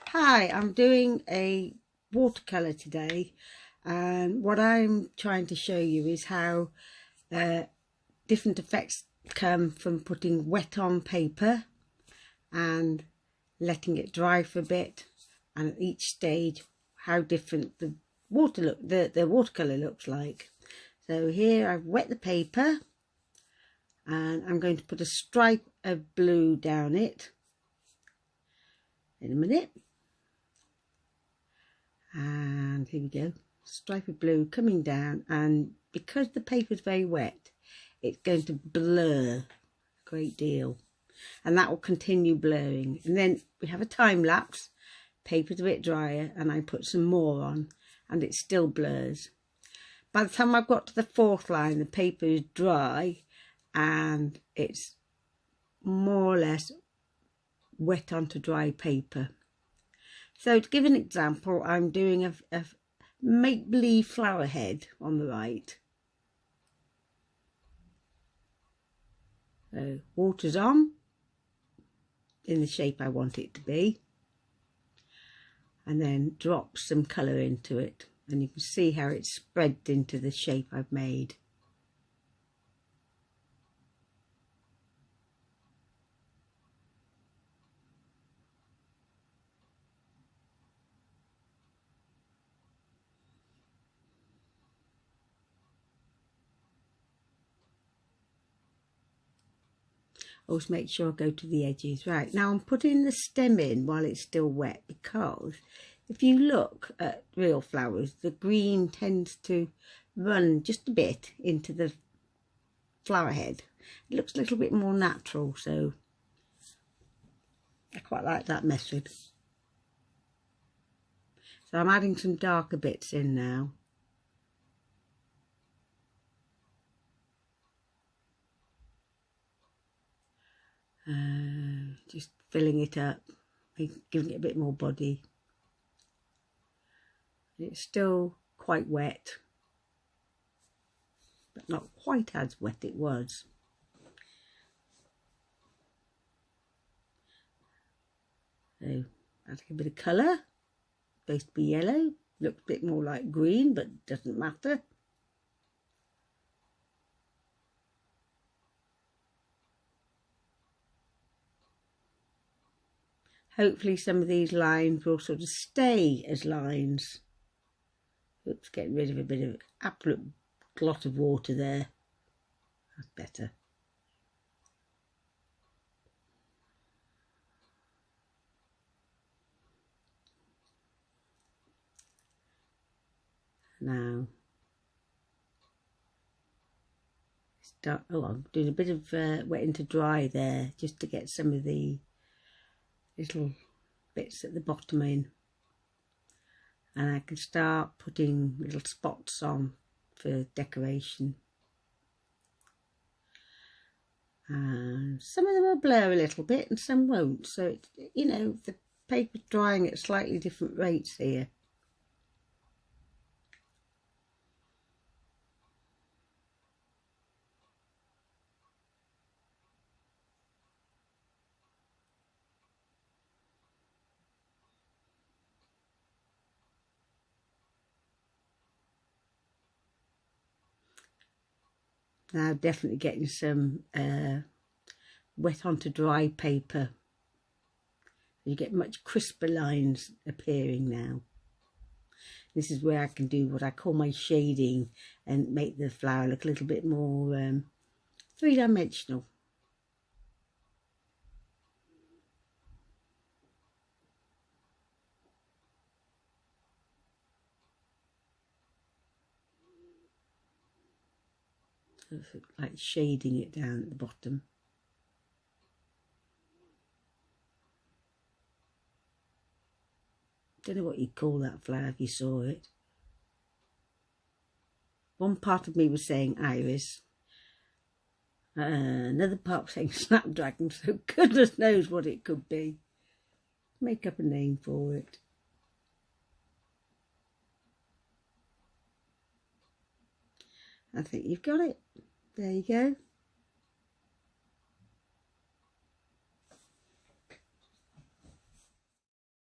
Hi, I'm doing a watercolour today, and what I'm trying to show you is how different effects come from putting wet on paper and letting it dry for a bit, and at each stage how different the watercolour looks like. So here I've wet the paper and I'm going to put a stripe of blue down it in a minute. And here we go, stripe of blue coming down, and because the paper is very wet, it's going to blur a great deal, and that will continue blurring. And then we have a time lapse, paper's a bit drier, and I put some more on and it still blurs. By the time I've got to the fourth line, the paper is dry and it's more or less wet onto dry paper. So to give an example, I'm doing a make-believe flower head on the right. So water's on in the shape I want it to be, and then drop some colour into it, and you can see how it's spread into the shape I've made. Always make sure I go to the edges. Right, now I'm putting the stem in while it's still wet, because if you look at real flowers, the green tends to run just a bit into the flower head. It looks a little bit more natural, so I quite like that method. So I'm adding some darker bits in now. Just filling it up, giving it a bit more body. It's still quite wet, but not quite as wet it was. So adding a bit of colour, supposed to be yellow, looks a bit more like green, but doesn't matter. Hopefully some of these lines will sort of stay as lines. Oops, getting rid of a bit of absolute glot of water there. That's better. Now, I'm doing a bit of wetting to dry there, just to get some of the little bits at the bottom in, and I can start putting little spots on for decoration. And some of them will blur a little bit and some won't, so it's, you know, the paper's drying at slightly different rates here. Now definitely getting some wet onto dry paper. You get much crisper lines appearing now. This is where I can do what I call my shading and make the flower look a little bit more three-dimensional. Like shading it down at the bottom. Don't know what you'd call that flower if you saw it. One part of me was saying iris, another part was saying snapdragon, so goodness knows what it could be. Make up a name for it. I think you've got it. There you go.